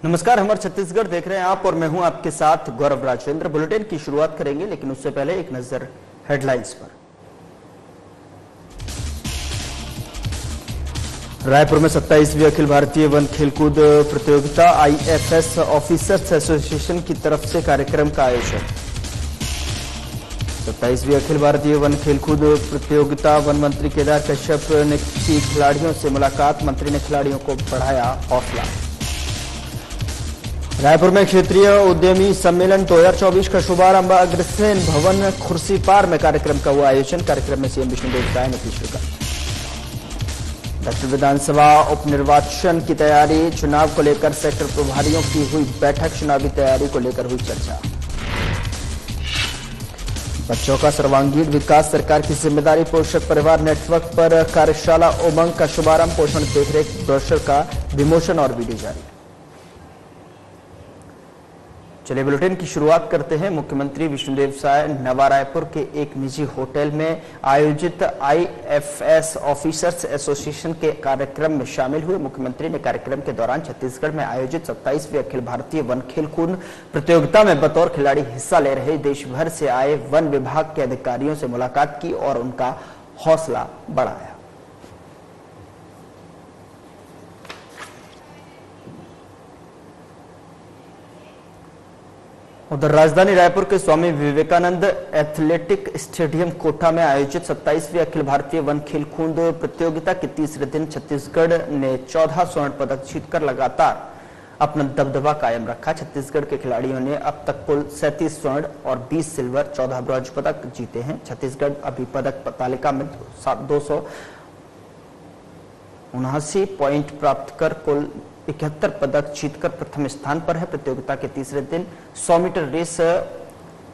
नमस्कार, हमारे छत्तीसगढ़ देख रहे हैं आप और मैं हूं आपके साथ गौरव राजेंद्र। बुलेटिन की शुरुआत करेंगे, लेकिन उससे पहले एक नजर हेडलाइंस पर। रायपुर में 27वीं अखिल भारतीय वन खेलकूद प्रतियोगिता आईएफएस ऑफिसर्स एसोसिएशन की तरफ से कार्यक्रम का आयोजन। 27वीं अखिल भारतीय वन खेलकूद प्रतियोगिता वन मंत्री केदार कश्यप ने की खिलाड़ियों से मुलाकात। मंत्री ने खिलाड़ियों को बढ़ाया हौसला। रायपुर में क्षेत्रीय उद्यमी सम्मेलन 2024 का शुभारंभ। अग्रसेन भवन खुर्सीपार में कार्यक्रम का हुआ आयोजन। कार्यक्रम में सीएम विष्णुदेव साय ने की शिरकत। दक्षिण विधानसभा उपनिर्वाचन की तैयारी, चुनाव को लेकर सेक्टर प्रभारियों की हुई बैठक। चुनावी तैयारी को लेकर हुई चर्चा। बच्चों का सर्वांगीण विकास सरकार की जिम्मेदारी, पोषक परिवार नेटवर्क पर कार्यशाला उमंग का शुभारंभ। पोषण देखरेख ब्रोशर का विमोचन और वीडियो जारी। चलिए बुलेटिन की शुरुआत करते हैं। मुख्यमंत्री विष्णुदेव साय नवा रायपुर के एक निजी होटल में आयोजित आईएफएस ऑफिसर्स एसोसिएशन के कार्यक्रम में शामिल हुए। मुख्यमंत्री ने कार्यक्रम के दौरान छत्तीसगढ़ में आयोजित 27वीं अखिल भारतीय वन खेलकूद प्रतियोगिता में बतौर खिलाड़ी हिस्सा ले रहे देश भर से आए वन विभाग के अधिकारियों से मुलाकात की और उनका हौसला बढ़ाया। उधर राजधानी रायपुर के स्वामी विवेकानंद एथलेटिक स्टेडियम कोटा में आयोजित 27वीं अखिल भारतीय वन खेलकूद प्रतियोगिता के तीसरे दिन छत्तीसगढ़ ने 14 स्वर्ण पदक जीतकर लगातार अपना दबदबा कायम रखा। छत्तीसगढ़ के खिलाड़ियों ने अब तक कुल 37 स्वर्ण और 20 सिल्वर, 14 ब्रॉन्ज पदक जीते हैं। छत्तीसगढ़ अभी पदक तालिका में 279 पॉइंट प्राप्त कर कुल 71 पदक जीतकर प्रथम स्थान पर है। प्रतियोगिता के तीसरे दिन 100 metre race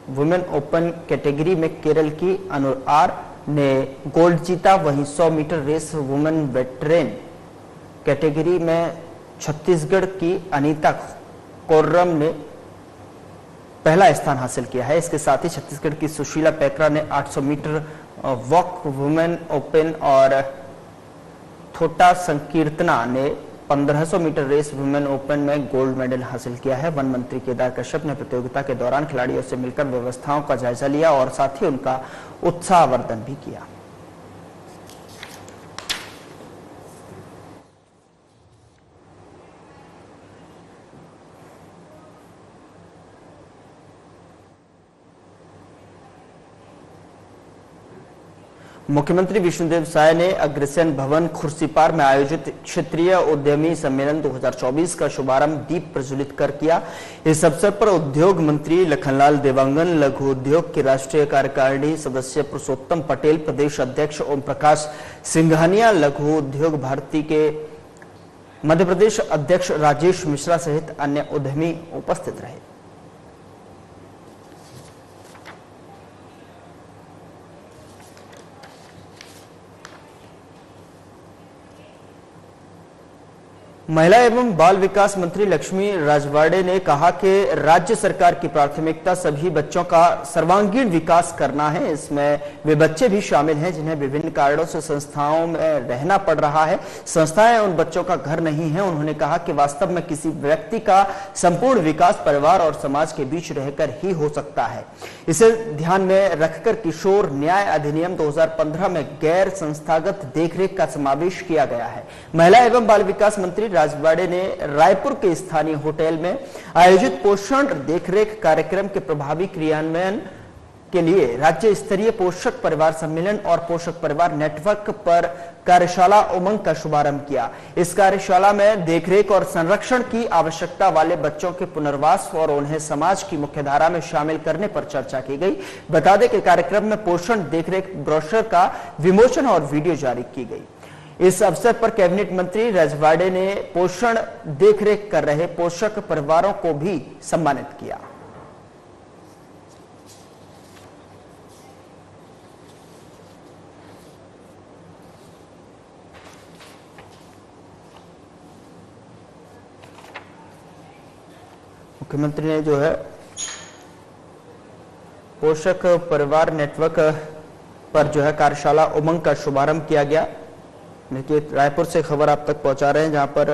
women open category में केरल की अनुआर ने गोल्ड जीता। वहीं 100 metre race women veteran category में छत्तीसगढ़ की अनीता कोर्रम ने पहला स्थान हासिल किया है। इसके साथ ही छत्तीसगढ़ की सुशीला पैकरा ने 800 मीटर वॉक वुमेन ओपन और थोटा संकीर्तना ने 1500 मीटर रेस वुमेन ओपन में गोल्ड मेडल हासिल किया है। वन मंत्री केदार कश्यप ने प्रतियोगिता के दौरान खिलाड़ियों से मिलकर व्यवस्थाओं का जायजा लिया और साथ ही उनका उत्साहवर्धन भी किया। मुख्यमंत्री विष्णुदेव साय ने अग्रसेन भवन खुर्सीपार में आयोजित क्षेत्रीय उद्यमी सम्मेलन 2024 का शुभारंभ दीप प्रज्वलित कर किया। इस अवसर पर उद्योग मंत्री लखनलाल देवांगन, लघु उद्योग के राष्ट्रीय कार्यकारिणी सदस्य पुरुषोत्तम पटेल, प्रदेश अध्यक्ष ओम प्रकाश सिंघानिया, लघु उद्योग भारती के मध्य प्रदेश अध्यक्ष राजेश मिश्रा सहित अन्य उद्यमी उपस्थित रहे। महिला एवं बाल विकास मंत्री लक्ष्मी राजवाड़े ने कहा कि राज्य सरकार की प्राथमिकता सभी बच्चों का सर्वांगीण विकास करना है। इसमें वे बच्चे भी शामिल हैं जिन्हें विभिन्न कारणों से संस्थाओं में रहना पड़ रहा है। संस्थाएं उन बच्चों का घर नहीं है। उन्होंने कहा कि वास्तव में किसी व्यक्ति का संपूर्ण विकास परिवार और समाज के बीच रहकर ही हो सकता है। इसे ध्यान में रखकर किशोर न्याय अधिनियम 2015 में गैर संस्थागत देखरेख का समावेश किया गया है। महिला एवं बाल विकास मंत्री राजवाड़े ने रायपुर के स्थानीय होटल में आयोजित पोषण देखरेख कार्यक्रम के प्रभावी क्रियान्वयन के लिए राज्य स्तरीय पोषक परिवार सम्मेलन और पोषक परिवार नेटवर्क पर कार्यशाला उमंग का शुभारंभ किया। इस कार्यशाला में देखरेख और संरक्षण की आवश्यकता वाले बच्चों के पुनर्वास और उन्हें समाज की मुख्यधारा में शामिल करने पर चर्चा की गई। बता दें कि कार्यक्रम में पोषण देखरेख ब्रोशर का विमोचन और वीडियो जारी की गई। इस अवसर पर कैबिनेट मंत्री राजवाड़े ने पोषण देखरेख कर रहे पोषक परिवारों को भी सम्मानित किया। मुख्यमंत्री ने जो है पोषक परिवार नेटवर्क पर जो है कार्यशाला उमंग का शुभारंभ किया गया। देखिए रायपुर से खबर आप तक पहुंचा रहे हैं, जहां पर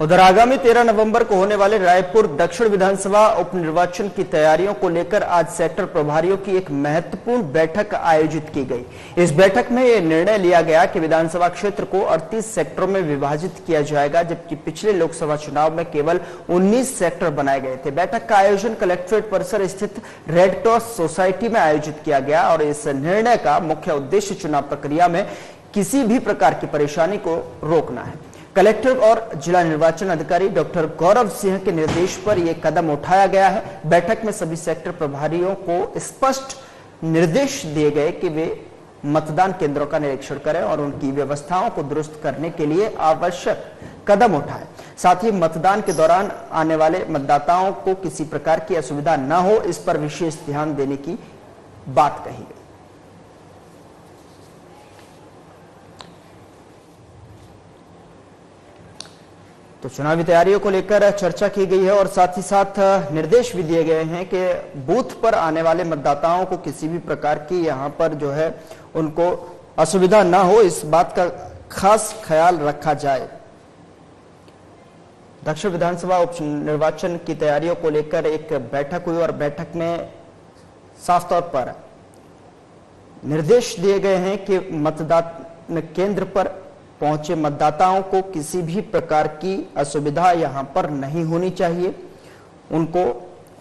उधर आगामी 13 नवंबर को होने वाले रायपुर दक्षिण विधानसभा उपनिर्वाचन की तैयारियों को लेकर आज सेक्टर प्रभारियों की एक महत्वपूर्ण बैठक आयोजित की गई। इस बैठक में यह निर्णय लिया गया कि विधानसभा क्षेत्र को 38 सेक्टरों में विभाजित किया जाएगा, जबकि पिछले लोकसभा चुनाव में केवल 19 सेक्टर बनाए गए थे। बैठक का आयोजन कलेक्ट्रेट परिसर स्थित रेड क्रॉस सोसाइटी में आयोजित किया गया और इस निर्णय का मुख्य उद्देश्य चुनाव प्रक्रिया में किसी भी प्रकार की परेशानी को रोकना है। कलेक्टर और जिला निर्वाचन अधिकारी डॉक्टर गौरव सिंह के निर्देश पर यह कदम उठाया गया है। बैठक में सभी सेक्टर प्रभारियों को स्पष्ट निर्देश दिए गए कि वे मतदान केंद्रों का निरीक्षण करें और उनकी व्यवस्थाओं को दुरुस्त करने के लिए आवश्यक कदम उठाएं। साथ ही मतदान के दौरान आने वाले मतदाताओं को किसी प्रकार की असुविधा न हो, इस पर विशेष ध्यान देने की बात कही गई। तो चुनावी तैयारियों को लेकर चर्चा की गई है और साथ ही साथ निर्देश भी दिए गए हैं कि बूथ पर आने वाले मतदाताओं को किसी भी प्रकार की यहां पर जो है उनको असुविधा ना हो, इस बात का खास ख्याल रखा जाए। दक्षिण विधानसभा उपनिर्वाचन की तैयारियों को लेकर एक बैठक हुई और बैठक में साफ तौर पर निर्देश दिए गए हैं कि मतदान केंद्र पर पहुंचे मतदाताओं को किसी भी प्रकार की असुविधा यहां पर नहीं होनी चाहिए उनको,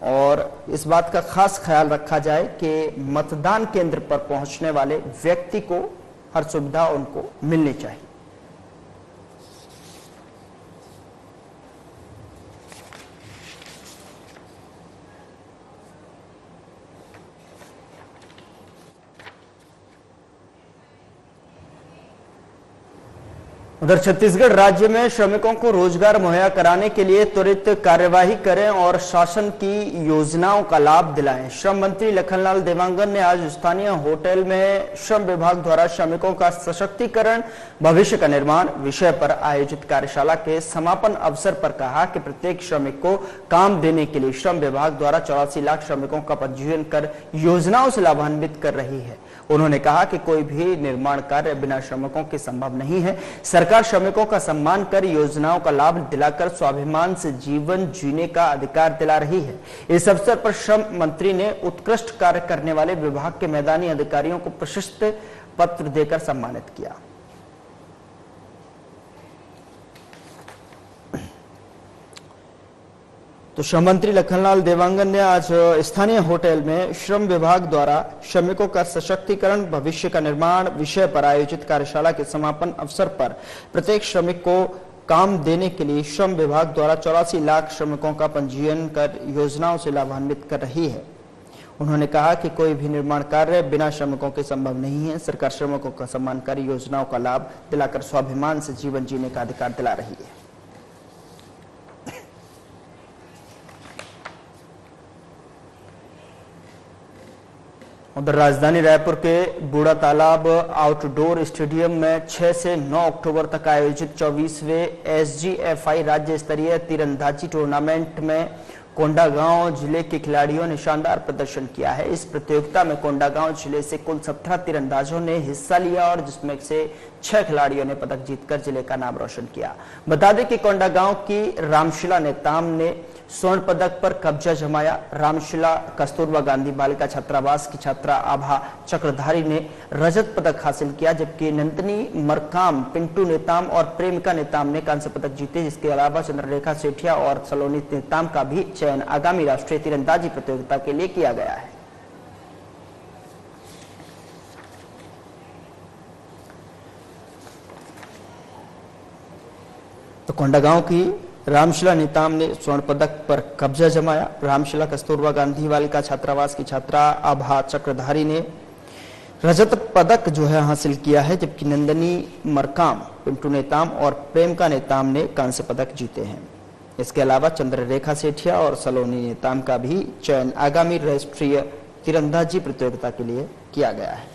और इस बात का खास ख्याल रखा जाए कि मतदान केंद्र पर पहुंचने वाले व्यक्ति को हर सुविधा उनको मिलनी चाहिए। उधर छत्तीसगढ़ राज्य में श्रमिकों को रोजगार मुहैया कराने के लिए त्वरित कार्यवाही करें और शासन की योजनाओं का लाभ दिलाएं। श्रम मंत्री लखनलाल देवांगन ने आज स्थानीय होटल में श्रम विभाग द्वारा श्रमिकों का सशक्तिकरण भविष्य का निर्माण विषय पर आयोजित कार्यशाला के समापन अवसर पर कहा कि प्रत्येक श्रमिक को काम देने के लिए श्रम विभाग द्वारा 84 लाख श्रमिकों का पंजीयन कर योजनाओं से लाभान्वित कर रही है। उन्होंने कहा कि कोई भी निर्माण कार्य बिना श्रमिकों के संभव नहीं है। सरकार श्रमिकों का सम्मान कर योजनाओं का लाभ दिलाकर स्वाभिमान से जीवन जीने का अधिकार दिला रही है। इस अवसर पर श्रम मंत्री ने उत्कृष्ट कार्य करने वाले विभाग के मैदानी अधिकारियों को प्रशस्ति पत्र देकर सम्मानित किया। तो श्रम मंत्री लखनलाल देवांगन ने आज स्थानीय होटल में श्रम विभाग द्वारा श्रमिकों का सशक्तिकरण भविष्य का निर्माण विषय पर आयोजित कार्यशाला के समापन अवसर पर प्रत्येक श्रमिक को काम देने के लिए श्रम विभाग द्वारा 84 लाख श्रमिकों का पंजीयन कर योजनाओं से लाभान्वित कर रही है। उन्होंने कहा कि कोई भी निर्माण कार्य बिना श्रमिकों के संभव नहीं है। सरकार श्रमिकों का सम्मान कर योजनाओं का लाभ दिलाकर स्वाभिमान से जीवन जीने का अधिकार दिला रही है। उधर राजधानी रायपुर के बूढ़ा तालाब आउटडोर स्टेडियम में 6 से 9 अक्टूबर तक आयोजित 24वें SGFI राज्य स्तरीय तीरंदाजी टूर्नामेंट में कोंडागांव जिले के खिलाड़ियों ने शानदार प्रदर्शन किया है। इस प्रतियोगिता में कोंडागांव जिले से कुल 17 तीरंदाजों ने हिस्सा लिया और जिसमें से 6 खिलाड़ियों ने पदक जीतकर जिले का नाम रोशन किया। बता दें कि कोंडागांव की रामशिला नेताम ने स्वर्ण पदक पर कब्जा जमाया। रामशिला कस्तूरबा गांधी बालिका छात्रावास की छात्रा आभा चक्रधारी ने रजत पदक हासिल किया, जबकि नंदनी मरकाम, पिंटू नेताम और प्रेमिका नेताम ने कांस्य पदक जीते। इसके अलावा चंद्ररेखा सेठिया और सलोनी नेताम का भी चयन आगामी राष्ट्रीय तीरंदाजी प्रतियोगिता के लिए किया गया है। तो कोंडागांव की रामशिला नेताम ने स्वर्ण पदक पर कब्जा जमाया। रामशिला कस्तूरबा गांधी बालिका छात्रावास की छात्रा आभा चक्रधारी ने रजत पदक जो है हासिल किया है, जबकि नंदनी मरकाम, पिंटू नेताम और प्रेमिका नेताम ने कांस्य पदक जीते हैं। इसके अलावा चंद्ररेखा सेठिया और सलोनी नेताम का भी चयन आगामी राष्ट्रीय तीरंदाजी प्रतियोगिता के लिए किया गया है।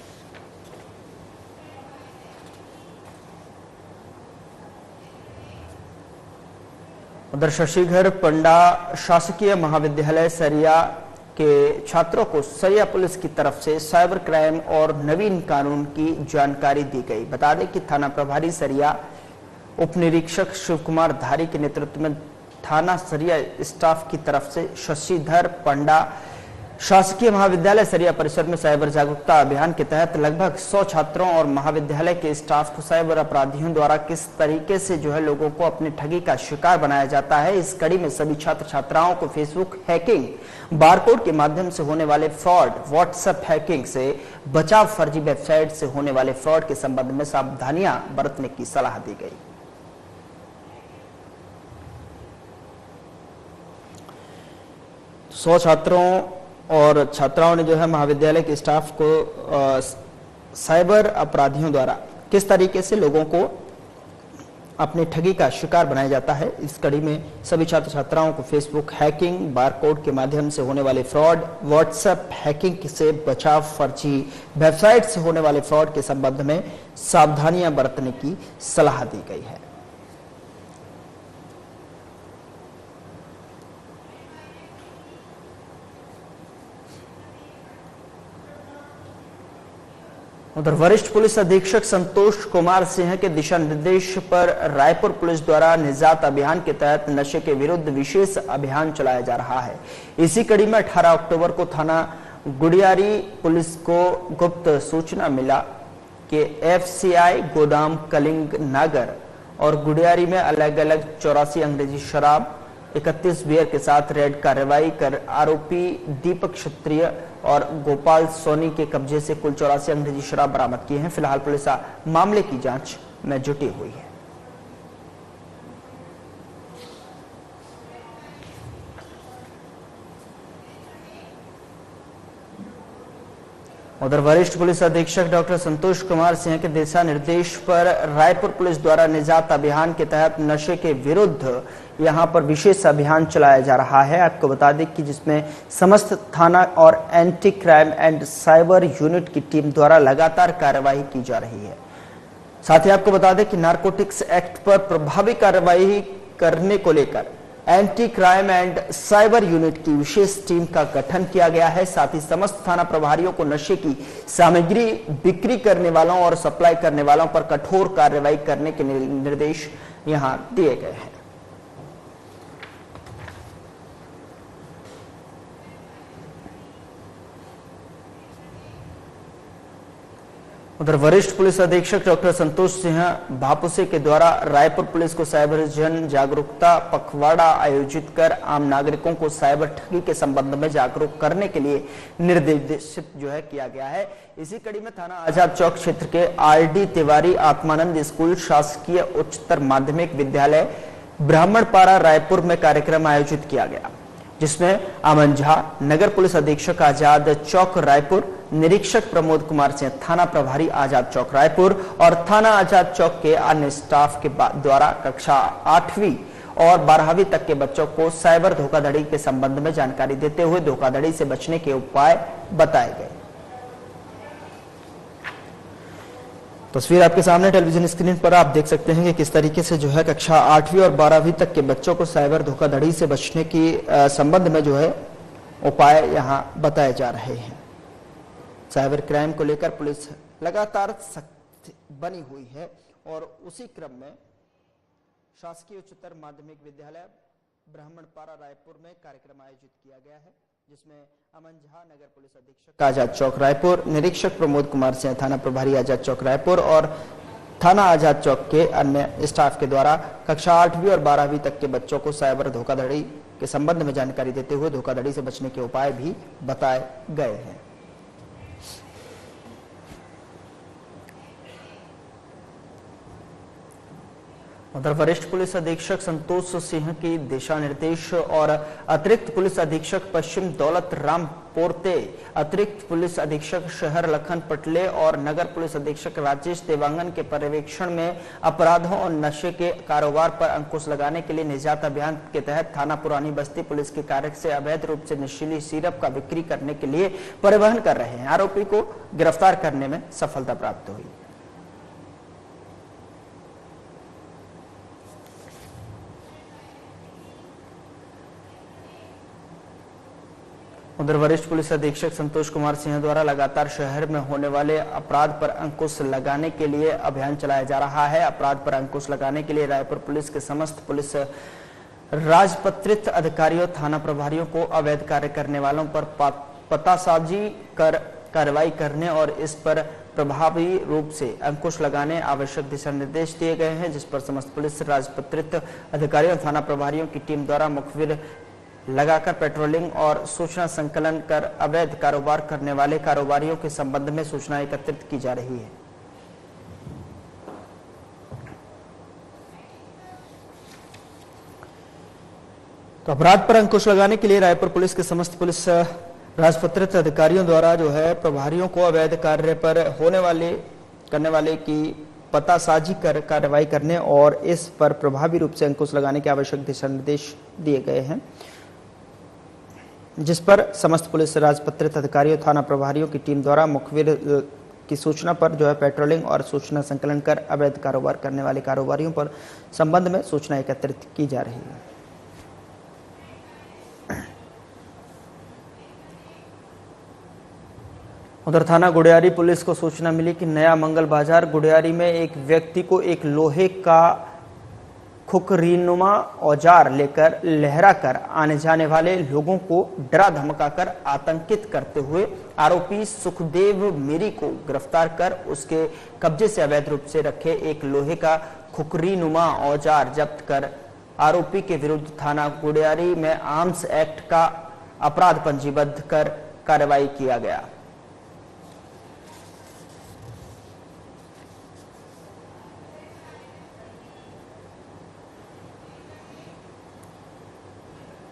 उधर शशिधर पंडा शासकीय महाविद्यालय सरिया के छात्रों को सरिया पुलिस की तरफ से साइबर क्राइम और नवीन कानून की जानकारी दी गई। बता दें कि थाना प्रभारी सरिया उप निरीक्षक शिव कुमार धारी के नेतृत्व में थाना सरिया स्टाफ की तरफ से शशिधर पंडा शासकीय महाविद्यालय सरिया परिसर में साइबर जागरूकता अभियान के तहत लगभग 100 छात्रों और महाविद्यालय के स्टाफ को साइबर अपराधियों द्वारा किस तरीके से लोगों को अपनी ठगी का शिकार बनाया जाता है, इस कड़ी में सभी छात्र छात्राओं को फेसबुक हैकिंग, बारकोड के माध्यम से होने वाले फ्रॉड, व्हाट्सएप हैकिंग से बचाव, फर्जी वेबसाइट से होने वाले फ्रॉड के संबंध में सावधानियां बरतने की सलाह दी गई। सौ छात्रों और छात्राओं ने महाविद्यालय के स्टाफ को साइबर अपराधियों द्वारा किस तरीके से लोगों को अपनी ठगी का शिकार बनाया जाता है, इस कड़ी में सभी छात्र छात्राओं को फेसबुक हैकिंग, बारकोड के माध्यम से होने वाले फ्रॉड, व्हाट्सएप हैकिंग से बचाव, फर्जी वेबसाइट से होने वाले फ्रॉड के संबंध में सावधानियां बरतने की सलाह दी गई है। उधर वरिष्ठ पुलिस अधीक्षक संतोष कुमार सिंह के दिशा निर्देश पर रायपुर पुलिस द्वारा निजात अभियान के तहत नशे के विरुद्ध विशेष अभियान चलाया जा रहा है। इसी कड़ी में 18 अक्टूबर को थाना गुडियारी पुलिस को गुप्त सूचना मिला कि एफसीआई गोदाम कलिंग नागर और गुडियारी में अलग अलग 84 अंग्रेजी शराब, 31 बियर के साथ रेड कार्रवाई कर आरोपी दीपक क्षत्रिय और गोपाल सोनी के कब्जे से कुल 84 अंग्रेजी शराब बरामद किए हैं। फिलहाल पुलिस मामले की जांच में जुटी हुई है। उधर वरिष्ठ पुलिस अधीक्षक डॉक्टर संतोष कुमार सिंह के दिशा निर्देश पर रायपुर पुलिस द्वारा निजात अभियान के तहत नशे के विरुद्ध यहां पर विशेष अभियान चलाया जा रहा है। आपको बता दें कि जिसमें समस्त थाना और anti crime and cyber unit की टीम द्वारा लगातार कार्रवाई की जा रही है। साथ ही आपको बता दें कि नारकोटिक्स एक्ट पर प्रभावी कार्रवाई करने को लेकर anti crime and cyber unit की विशेष टीम का गठन किया गया है। साथ ही समस्त थाना प्रभारियों को नशे की सामग्री बिक्री करने वालों और सप्लाई करने वालों पर कठोर कार्रवाई करने के निर्देश यहां दिए गए हैं। उधर वरिष्ठ पुलिस अधीक्षक डॉक्टर संतोष सिंह भापुसे के द्वारा रायपुर पुलिस को साइबर जन जागरूकता पखवाड़ा आयोजित कर आम नागरिकों को साइबर ठगी के संबंध में जागरूक करने के लिए निर्देशित किया गया है। इसी कड़ी में थाना आजाद चौक क्षेत्र के आरडी तिवारी आत्मानंद स्कूल शासकीय उच्चतर माध्यमिक विद्यालय ब्राह्मणपारा रायपुर में कार्यक्रम आयोजित किया गया, जिसमें अमन झा, नगर पुलिस अधीक्षक आजाद चौक रायपुर, निरीक्षक प्रमोद कुमार सिंह, थाना प्रभारी आजाद चौक रायपुर और थाना आजाद चौक के अन्य स्टाफ के द्वारा कक्षा 8वीं और 12वीं तक के बच्चों को साइबर धोखाधड़ी के संबंध में जानकारी देते हुए धोखाधड़ी से बचने के उपाय बताए गए। तस्वीर आपके सामने टेलीविजन स्क्रीन पर आप देख सकते हैं कि किस तरीके से कक्षा 8वीं और 12वीं तक के बच्चों को साइबर धोखाधड़ी से बचने की संबंध में उपाय यहां बताए जा रहे हैं। साइबर क्राइम को लेकर पुलिस लगातार सख्त बनी हुई है और उसी क्रम में शासकीय उच्चतर माध्यमिक विद्यालय ब्राह्मणपारा रायपुर में कार्यक्रम आयोजित किया गया है, जिसमें अमन झा, नगर पुलिस अधीक्षक आजाद चौक रायपुर, निरीक्षक प्रमोद कुमार सिंह, थाना प्रभारी आजाद चौक रायपुर और थाना आजाद चौक के अन्य स्टाफ के द्वारा कक्षा 8वीं और 12वीं तक के बच्चों को साइबर धोखाधड़ी के संबंध में जानकारी देते हुए धोखाधड़ी से बचने के उपाय भी बताए गए हैं। उधर वरिष्ठ पुलिस अधीक्षक संतोष सिंह की दिशा निर्देश और अतिरिक्त पुलिस अधीक्षक पश्चिम दौलत राम पोरते, अतिरिक्त पुलिस अधीक्षक शहर लखन पटले और नगर पुलिस अधीक्षक राजेश देवांगन के पर्यवेक्षण में अपराधों और नशे के कारोबार पर अंकुश लगाने के लिए निजात अभियान के तहत थाना पुरानी बस्ती पुलिस के कार्य से अवैध रूप से नशीली सिरप का बिक्री करने के लिए परिवहन कर रहे हैं आरोपी को गिरफ्तार करने में सफलता प्राप्त हुई। उधर वरिष्ठ पुलिस अधीक्षक संतोष कुमार सिंह द्वारा लगातार शहर में होने वाले अपराध पर अंकुश लगाने के लिए अभियान चलाया जा रहा है। अपराध पर अंकुश लगाने के लिए रायपुर पुलिस के समस्त पुलिस राजपत्रित अधिकारियों, थाना प्रभारियों को अवैध कार्य करने वालों पर पतासाजी कर कार्रवाई करने और इस पर प्रभावी रूप से अंकुश लगाने आवश्यक दिशा निर्देश दिए गए हैं, जिस पर समस्त पुलिस राजपत्रित अधिकारियों, थाना प्रभारियों की टीम द्वारा मुखबिर लगाकर पेट्रोलिंग और सूचना संकलन कर अवैध कारोबार करने वाले कारोबारियों के संबंध में सूचना एकत्रित की जा रही है। तो अपराध पर अंकुश लगाने के लिए रायपुर पुलिस के समस्त पुलिस राजपत्रित अधिकारियों द्वारा जो है प्रभारियों को अवैध कार्य पर करने वाले की पतासाजी कर कार्रवाई करने और इस पर प्रभावी रूप से अंकुश लगाने के आवश्यक दिशा निर्देश दिए गए हैं, जिस पर समस्त पुलिस राजपत्रित अधिकारियों, थाना प्रभारियों की टीम द्वारा मुखबिर की सूचना पर जो है पेट्रोलिंग और सूचना संकलन कर अवैध कारोबार करने वाले कारोबारियों पर संबंध में सूचना एकत्रित की जा रही है। उधर थाना गुड़ियारी पुलिस को सूचना मिली कि नया मंगल बाजार गुड़ियारी में एक व्यक्ति को एक लोहे का खुखरीनुमा औजार लेकर लहरा कर आने जाने वाले लोगों को डरा धमकाकर आतंकित करते हुए आरोपी सुखदेव मेरी को गिरफ्तार कर उसके कब्जे से अवैध रूप से रखे एक लोहे का खुखरीनुमा औजार जब्त कर आरोपी के विरुद्ध थाना गुड़ियारी में आर्म्स एक्ट का अपराध पंजीबद्ध कर कार्रवाई किया गया।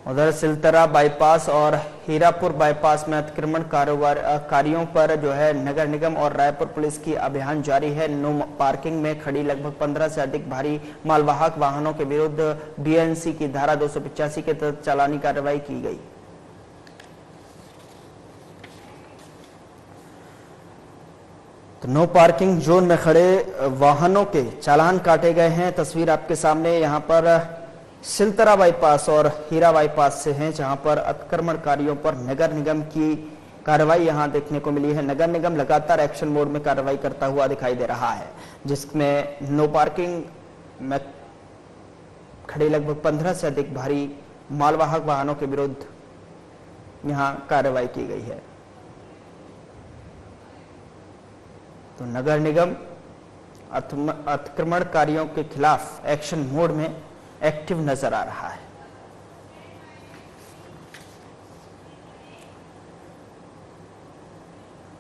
उधर सिलतरा बाईपास और हीरापुर बाईपास में अतिक्रमण कार्यों पर जो है नगर निगम और रायपुर पुलिस की अभियान जारी है। नो पार्किंग में खड़ी लगभग 15 से अधिक भारी मालवाहक वाहनों के विरुद्ध बीएनएस की धारा 285 के तहत चालानी कार्रवाई की गई। तो नो पार्किंग जोन में खड़े वाहनों के चालान काटे गए हैं। तस्वीर आपके सामने यहाँ पर सिलतरा बाईपास और हीरा बाईपास से हैं, जहां पर अतिक्रमणकारियों पर नगर निगम की कार्रवाई यहां देखने को मिली है। नगर निगम लगातार एक्शन मोड में कार्रवाई करता हुआ दिखाई दे रहा है, जिसमें नो पार्किंग में खड़े लगभग 15 से अधिक भारी मालवाहक वाहनों के विरुद्ध यहां कार्रवाई की गई है। तो नगर निगम अतिक्रमणकारियों के खिलाफ एक्शन मोड में एक्टिव नजर आ रहा है।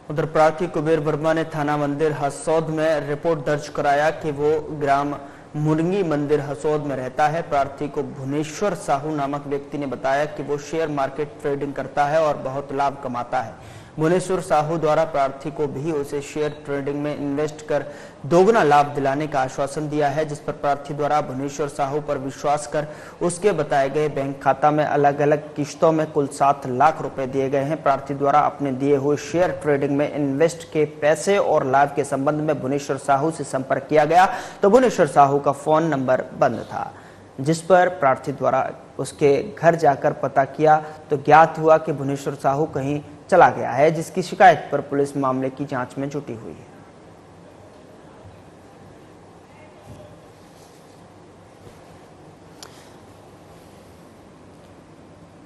उधर प्रार्थी कुबेर वर्मा ने थाना मंदिर हसौद में रिपोर्ट दर्ज कराया कि वो ग्राम मुरंगी मंदिर हसौद में रहता है। प्रार्थी को भुवनेश्वर साहू नामक व्यक्ति ने बताया कि वो शेयर मार्केट ट्रेडिंग करता है और बहुत लाभ कमाता है। भुवनेश्वर साहू द्वारा प्रार्थी को भी उसे शेयर ट्रेडिंग में इन्वेस्ट कर दोगुना लाभ दिलाने का आश्वासन दिया है, जिस पर प्रार्थी द्वारा भुवनेश्वर साहू पर विश्वास कर उसके बताए गए बैंक खाता में अलग अलग किश्तों में कुल 7 लाख रुपए दिए गए हैं। प्रार्थी द्वारा अपने दिए हुए शेयर ट्रेडिंग में इन्वेस्ट के पैसे और लाभ के संबंध में भुवनेश्वर साहू से संपर्क किया गया तो भुवनेश्वर साहू का फोन नंबर बंद था, जिस पर प्रार्थी द्वारा उसके घर जाकर पता किया तो ज्ञात हुआ कि भुवनेश्वर साहू कहीं चला गया है, जिसकी शिकायत पर पुलिस मामले की जांच में जुटी हुई है।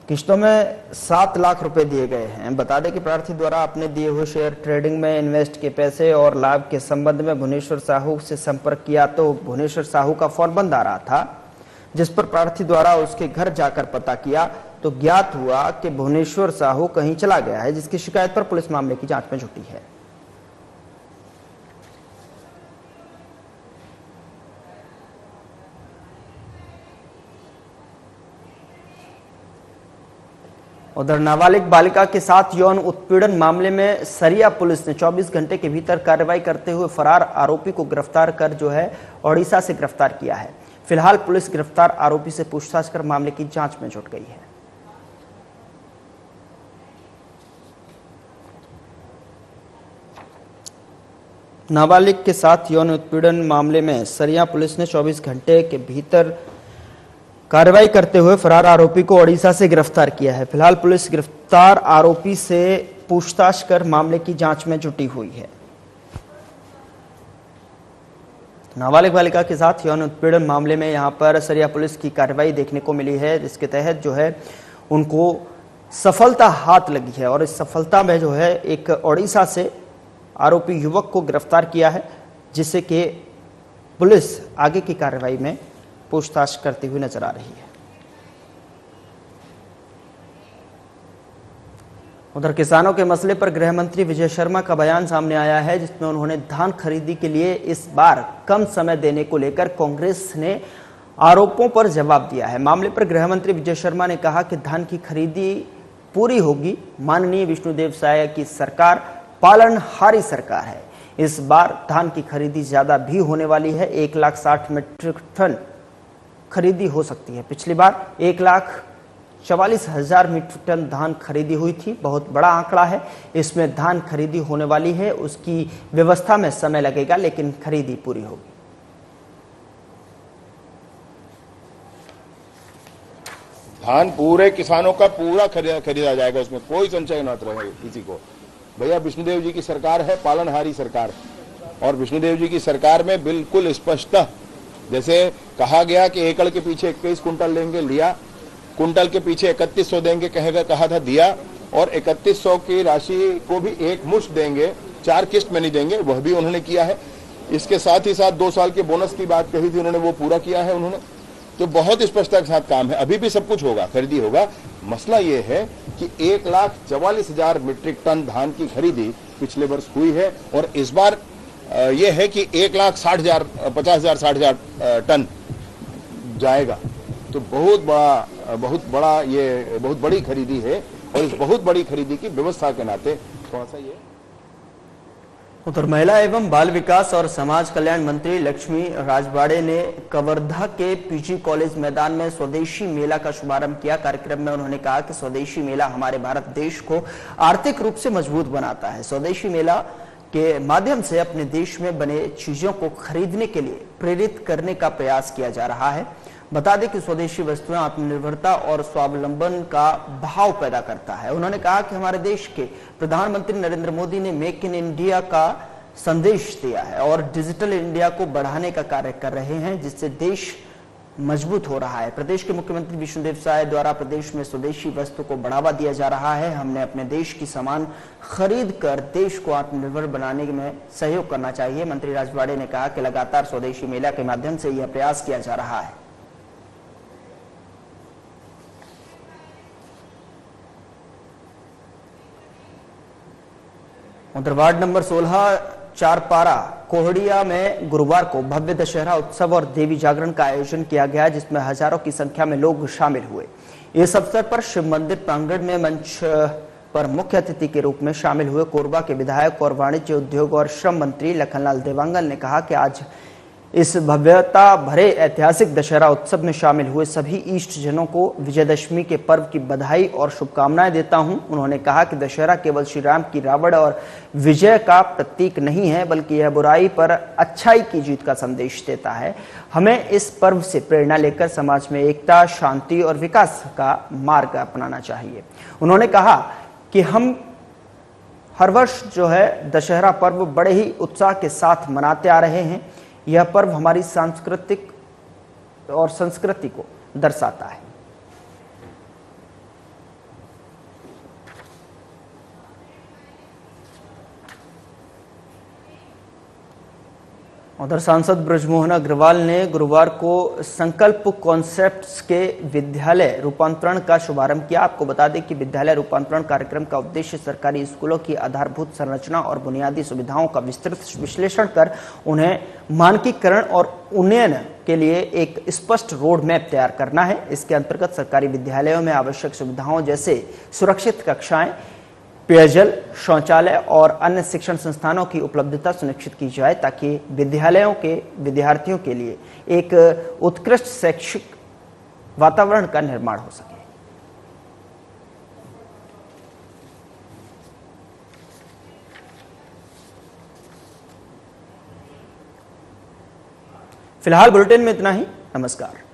किश्तों में 7 लाख रुपए दिए गए हैं। बता दें कि प्रार्थी द्वारा अपने दिए हुए शेयर ट्रेडिंग में इन्वेस्ट के पैसे और लाभ के संबंध में भुवनेश्वर साहू से संपर्क किया तो भुवनेश्वर साहू का फोन बंद आ रहा था, जिस पर प्रार्थी द्वारा उसके घर जाकर पता किया तो ज्ञात हुआ कि भुवनेश्वर साहू कहीं चला गया है, जिसकी शिकायत पर पुलिस मामले की जांच में जुटी है। उधर नाबालिग बालिका के साथ यौन उत्पीड़न मामले में सरिया पुलिस ने 24 घंटे के भीतर कार्रवाई करते हुए फरार आरोपी को गिरफ्तार कर जो है ओडिशा से गिरफ्तार किया है। फिलहाल पुलिस गिरफ्तार आरोपी से पूछताछ कर मामले की जांच में जुट गई है। नाबालिग के साथ यौन उत्पीड़न मामले में सरिया पुलिस ने 24 घंटे के भीतर कार्रवाई करते हुए फरार आरोपी को ओडिशा से गिरफ्तार किया है। फिलहाल पुलिस गिरफ्तार आरोपी से पूछताछ कर मामले की जांच में जुटी हुई है। नाबालिग बालिका के साथ यौन उत्पीड़न मामले में यहां पर सरिया पुलिस की कार्रवाई देखने को मिली है, जिसके तहत जो है उनको सफलता हाथ लगी है और इस सफलता में जो है एक ओडिशा से आरोपी युवक को गिरफ्तार किया है, जिससे कि पुलिस आगे की कार्रवाई में पूछताछ करती हुई नजर आ रही है। उधर किसानों के मसले पर गृह मंत्री विजय शर्मा का बयान सामने आया है, जिसमें उन्होंने धान खरीदी के लिए इस बार कम समय देने को लेकर कांग्रेस ने आरोपों पर जवाब दिया है। मामले पर गृह मंत्री विजय शर्मा ने कहा कि धान की खरीदी पूरी होगी। माननीय विष्णुदेव साय की सरकार पालनहारी सरकार है। इस बार धान की खरीदी ज्यादा भी होने वाली है। 1,60,000 मीट्रिक टन खरीदी हो सकती है। पिछली बार 1,44,000 मीट्रिक टन धान खरीदी हुई थी। बहुत बड़ा आंकड़ा है। इसमें धान खरीदी होने वाली है, उसकी व्यवस्था में समय लगेगा, लेकिन खरीदी पूरी होगी। धान पूरे किसानों का पूरा खरीदा जाएगा, उसमें कोई संशय न रहे किसी को। भैया विष्णुदेव जी की सरकार है, पालनहारी सरकार, और विष्णुदेव जी की सरकार में बिल्कुल स्पष्ट जैसे कहा गया कि एकड़ के पीछे 21 कुंटल लेंगे, लिया। कुंटल के पीछे 3100 देंगे कहा था, दिया। और 3100 की राशि को भी एक मुश्त देंगे, 4 किस्त में नहीं देंगे, वह भी उन्होंने किया है। इसके साथ ही साथ 2 साल के बोनस की बात कही थी उन्होंने, वो पूरा किया है उन्होंने। तो बहुत स्पष्टता के साथ काम है। अभी भी सब कुछ होगा, खरीदी होगा। मसला ये है कि 1,44,000 मीट्रिक टन धान की खरीदी पिछले वर्ष हुई है और इस बार ये है कि 1,60,000 50,000 टन जाएगा। तो बहुत बड़ी खरीदी है और इस बहुत बड़ी खरीदी की व्यवस्था के नाते थोड़ा सा ये। उधर महिला एवं बाल विकास और समाज कल्याण मंत्री लक्ष्मी राजवाड़े ने कवर्धा के पीजी कॉलेज मैदान में स्वदेशी मेला का शुभारंभ किया। कार्यक्रम में उन्होंने कहा कि स्वदेशी मेला हमारे भारत देश को आर्थिक रूप से मजबूत बनाता है। स्वदेशी मेला के माध्यम से अपने देश में बने चीजों को खरीदने के लिए प्रेरित करने का प्रयास किया जा रहा है। बता दें कि स्वदेशी वस्तुएं आत्मनिर्भरता और स्वावलंबन का भाव पैदा करता है। उन्होंने कहा कि हमारे देश के प्रधानमंत्री नरेंद्र मोदी ने मेक इन इंडिया का संदेश दिया है और डिजिटल इंडिया को बढ़ाने का कार्य कर रहे हैं, जिससे देश मजबूत हो रहा है। प्रदेश के मुख्यमंत्री विष्णुदेव साय द्वारा प्रदेश में स्वदेशी वस्तु को बढ़ावा दिया जा रहा है। हमने अपने देश की सामान खरीद कर देश को आत्मनिर्भर बनाने में सहयोग करना चाहिए। मंत्री राजवाड़े ने कहा कि लगातार स्वदेशी मेला के माध्यम से यह प्रयास किया जा रहा है। उधर वार्ड नंबर 16 चारपारा कोहड़िया में गुरुवार को भव्य दशहरा उत्सव और देवी जागरण का आयोजन किया गया, जिसमें हजारों की संख्या में लोग शामिल हुए। इस अवसर पर शिव मंदिर प्रांगण में मंच पर मुख्य अतिथि के रूप में शामिल हुए कोरबा के विधायक और वाणिज्य उद्योग और श्रम मंत्री लखनलाल देवांगन ने कहा कि आज इस भव्यता भरे ऐतिहासिक दशहरा उत्सव में शामिल हुए सभी ईष्ट जनों को विजयदशमी के पर्व की बधाई और शुभकामनाएं देता हूं। उन्होंने कहा कि दशहरा केवल श्री राम की रावण और विजय का प्रतीक नहीं है, बल्कि यह बुराई पर अच्छाई की जीत का संदेश देता है। हमें इस पर्व से प्रेरणा लेकर समाज में एकता, शांति और विकास का मार्ग अपनाना चाहिए। उन्होंने कहा कि हम हर वर्ष जो है दशहरा पर्व बड़े ही उत्साह के साथ मनाते आ रहे हैं। यह पर्व हमारी सांस्कृतिक और संस्कृति को दर्शाता है। उधर सांसद ब्रजमोहन अग्रवाल ने गुरुवार को संकल्प कॉन्सेप्ट्स के विद्यालय रूपांतरण का शुभारंभ किया। आपको बता दें कि विद्यालय रूपांतरण कार्यक्रम का उद्देश्य सरकारी स्कूलों की आधारभूत संरचना और बुनियादी सुविधाओं का विस्तृत विश्लेषण कर उन्हें मानकीकरण और उन्नयन के लिए एक स्पष्ट रोड मैप तैयार करना है। इसके अंतर्गत सरकारी विद्यालयों में आवश्यक सुविधाओं जैसे सुरक्षित कक्षाएं, पेयजल, शौचालय और अन्य शिक्षण संस्थानों की उपलब्धता सुनिश्चित की जाए, ताकि विद्यालयों के विद्यार्थियों के लिए एक उत्कृष्ट शैक्षिक वातावरण का निर्माण हो सके। फिलहाल बुलेटिन में इतना ही। नमस्कार।